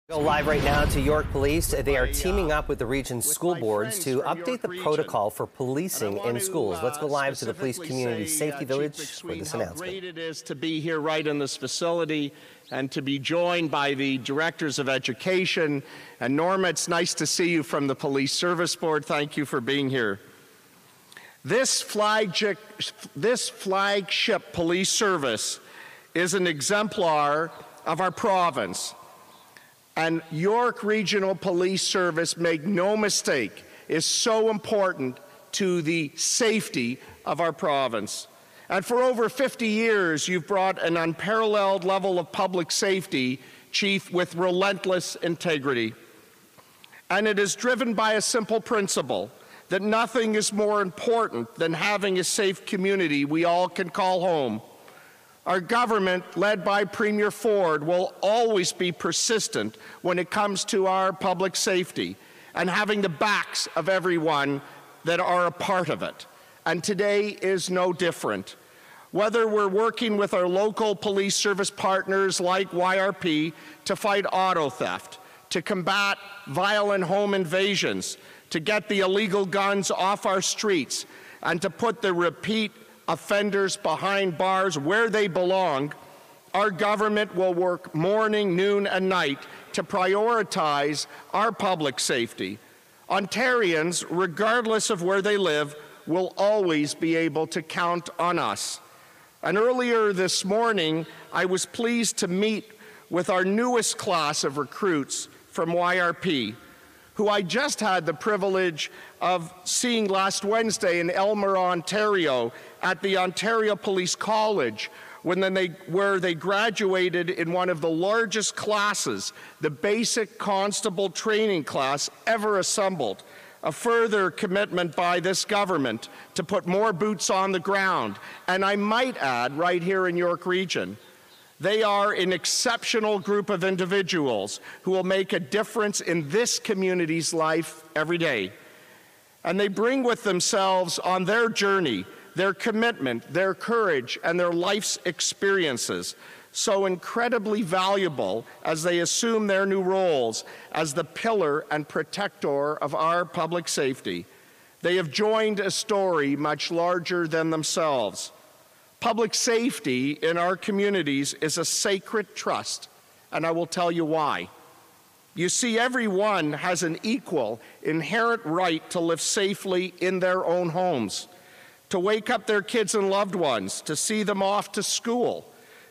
Go live right now to York Police. They are teaming up with the region's school boards to update the protocol for policing in schools. Let's go live to the Police Community Safety Village for this announcement. How great it is to be here right in this facility and to be joined by the directors of education. And Norma, it's nice to see you from the Police Service Board. Thank you for being here. This flagship police service is an exemplar of our province. And York Regional Police Service, make no mistake, is so important to the safety of our province. And for over 50 years, you've brought an unparalleled level of public safety, Chief, with relentless integrity. And it is driven by a simple principle, that nothing is more important than having a safe community we all can call home. Our government, led by Premier Ford, will always be persistent when it comes to our public safety and having the backs of everyone that are a part of it. And today is no different. Whether we're working with our local police service partners like YRP to fight auto theft, to combat violent home invasions, to get the illegal guns off our streets, and to put the repeat offenders behind bars where they belong, our government will work morning, noon, and night to prioritize our public safety. Ontarians, regardless of where they live, will always be able to count on us. And earlier this morning, I was pleased to meet with our newest class of recruits from YRP, who I just had the privilege of seeing last Wednesday in Elmer, Ontario, at the Ontario Police College, where they graduated in one of the largest classes, the basic constable training class ever assembled, a further commitment by this government to put more boots on the ground. And I might add, right here in York Region, they are an exceptional group of individuals who will make a difference in this community's life every day. And they bring with themselves on their journey their commitment, their courage, and their life's experiences, so incredibly valuable as they assume their new roles as the pillar and protector of our public safety. They have joined a story much larger than themselves. Public safety in our communities is a sacred trust, and I will tell you why. You see, everyone has an equal, inherent right to live safely in their own homes, to wake up their kids and loved ones, to see them off to school,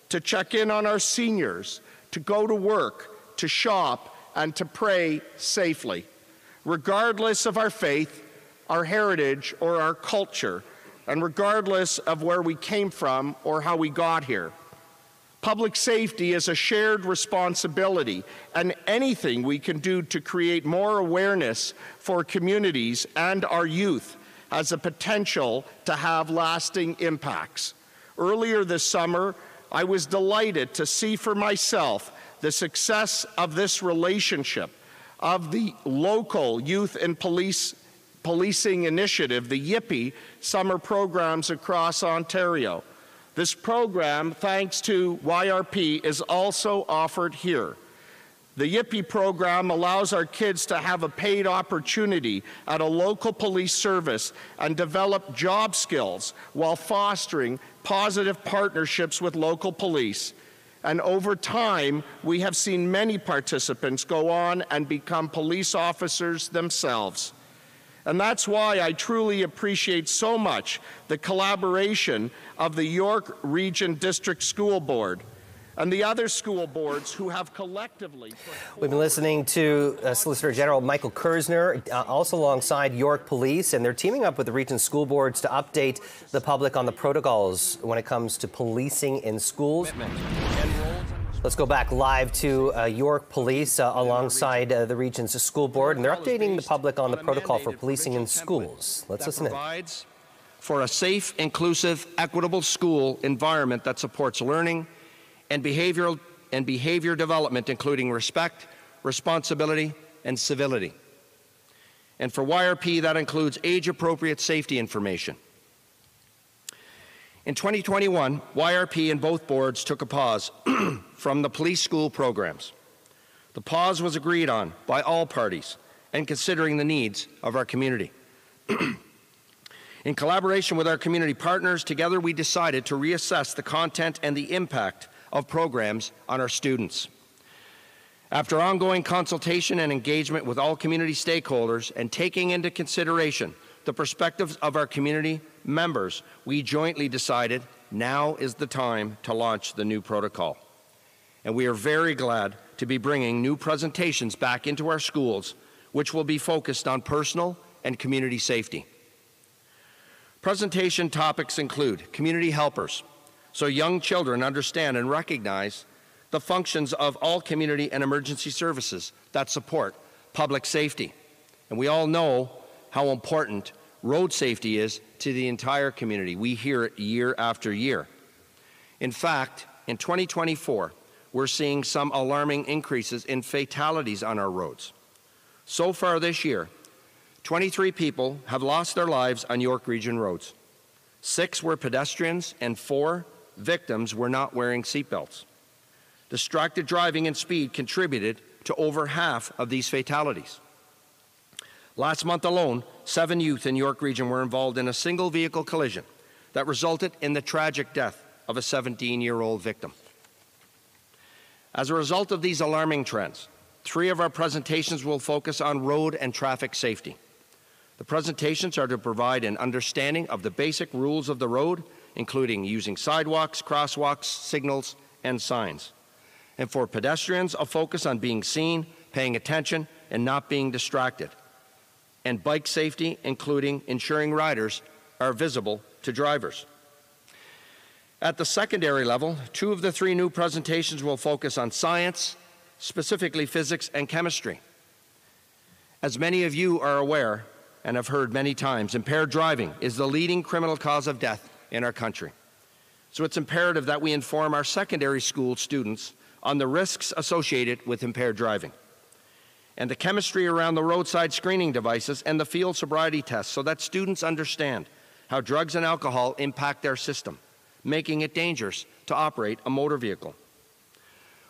to check in on our seniors, to go to work, to shop, and to pray safely, regardless of our faith, our heritage, or our culture, and regardless of where we came from or how we got here. Public safety is a shared responsibility, and anything we can do to create more awareness for communities and our youth has a potential to have lasting impacts. Earlier this summer, I was delighted to see for myself the success of this relationship of the local youth and policing initiative, the YIPPY summer programs across Ontario. This program, thanks to YRP, is also offered here. The YIPPY program allows our kids to have a paid opportunity at a local police service and develop job skills while fostering positive partnerships with local police. And over time, we have seen many participants go on and become police officers themselves. And that's why I truly appreciate so much the collaboration of the York Region District School Board and the other school boards who have collectively... We've been listening to Solicitor General Michael Kersner, also alongside York Police, and they're teaming up with the region's school boards to update the public on the protocols when it comes to policing in schools. Let's go back live to York Police alongside the region's school board, and they're updating the public on the protocol for policing in schools. Let's listen in. For a safe, inclusive, equitable school environment that supports learning and behavior development, including respect, responsibility, and civility. And for YRP, that includes age-appropriate safety information. In 2021, YRP and both boards took a pause from the police school programs. The pause was agreed on by all parties and considering the needs of our community. In collaboration with our community partners, together we decided to reassess the content and the impact of programs on our students. After ongoing consultation and engagement with all community stakeholders and taking into consideration the perspectives of our community members, we jointly decided now is the time to launch the new protocol. And we are very glad to be bringing new presentations back into our schools, which will be focused on personal and community safety. Presentation topics include community helpers, so young children understand and recognize the functions of all community and emergency services that support public safety. And we all know how important road safety is to the entire community. We hear it year after year. In fact, in 2024, we're seeing some alarming increases in fatalities on our roads. So far this year, 23 people have lost their lives on York Region roads. 6 were pedestrians and 4 victims were not wearing seatbelts. Distracted driving and speed contributed to over half of these fatalities. Last month alone, 7 youth in York Region were involved in a single vehicle collision that resulted in the tragic death of a 17-year-old victim. As a result of these alarming trends, 3 of our presentations will focus on road and traffic safety. The presentations are to provide an understanding of the basic rules of the road, including using sidewalks, crosswalks, signals, and signs. And for pedestrians, a focus on being seen, paying attention, and not being distracted. And bike safety, including ensuring riders are visible to drivers. At the secondary level, 2 of the 3 new presentations will focus on science, specifically physics and chemistry. As many of you are aware, and have heard many times, impaired driving is the leading criminal cause of death in our country. So it's imperative that we inform our secondary school students on the risks associated with impaired driving and the chemistry around the roadside screening devices and the field sobriety tests so that students understand how drugs and alcohol impact their system, making it dangerous to operate a motor vehicle.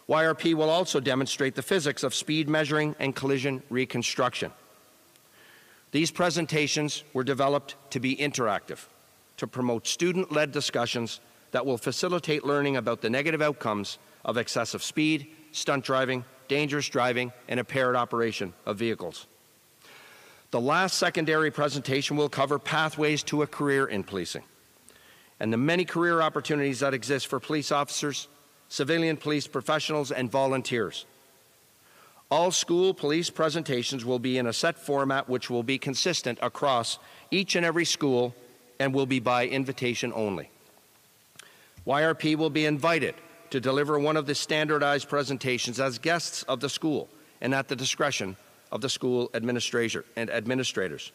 YRP will also demonstrate the physics of speed measuring and collision reconstruction. These presentations were developed to be interactive, to promote student-led discussions that will facilitate learning about the negative outcomes of excessive speed, stunt driving, dangerous driving, and impaired operation of vehicles. The last secondary presentation will cover pathways to a career in policing and the many career opportunities that exist for police officers, civilian police professionals, and volunteers. All school police presentations will be in a set format which will be consistent across each and every school and will be by invitation only. YRP will be invited to deliver one of the standardized presentations as guests of the school and at the discretion of the school administrator and administrators.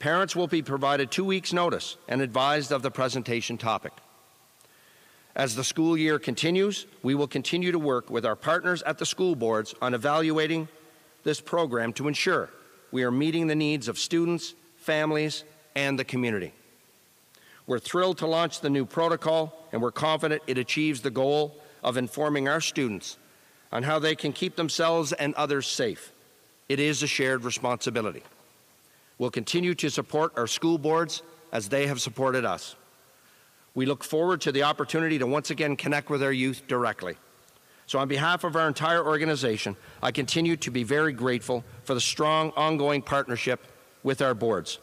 Parents will be provided 2 weeks' notice and advised of the presentation topic. As the school year continues, we will continue to work with our partners at the school boards on evaluating this program to ensure we are meeting the needs of students, families, and the community. We're thrilled to launch the new protocol, and we're confident it achieves the goal of informing our students on how they can keep themselves and others safe. It is a shared responsibility. We'll continue to support our school boards as they have supported us. We look forward to the opportunity to once again connect with our youth directly. So on behalf of our entire organization, I continue to be very grateful for the strong ongoing partnership with our boards.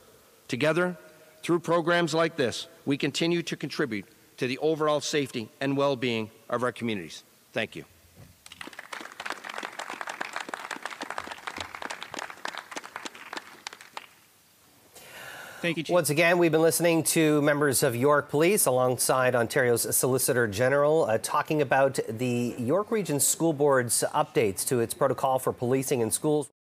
Together, through programs like this, we continue to contribute to the overall safety and well-being of our communities. Thank you. Thank you, Chief. Once again, we've been listening to members of York Police alongside Ontario's Solicitor General talking about the York Region School Board's updates to its protocol for policing in schools.